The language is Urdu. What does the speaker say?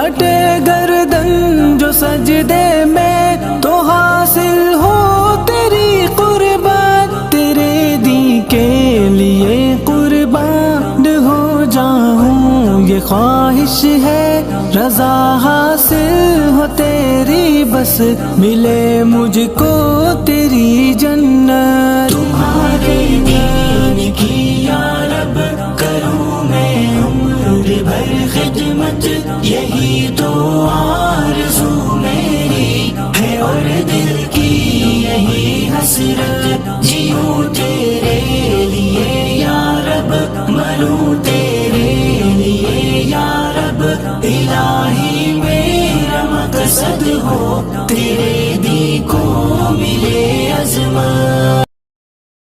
کٹے گردن جو سجدے میں تو حاصل ہو تیری قربان، تیرے دین کے لیے قربان ہو جاؤں یہ خواہش ہے، رضا حاصل ہو تیری بس ملے مجھ کو تیری جنت۔ تمہارے دین کی یا رب کروں میں عمر بھر خدمت، یہی تو آرزو میری ہے اور دل کی یہی حسرت، جیوں تیرے لیے یا رب مروں تیرے لیے یا رب، الہی میرا مقصد ہو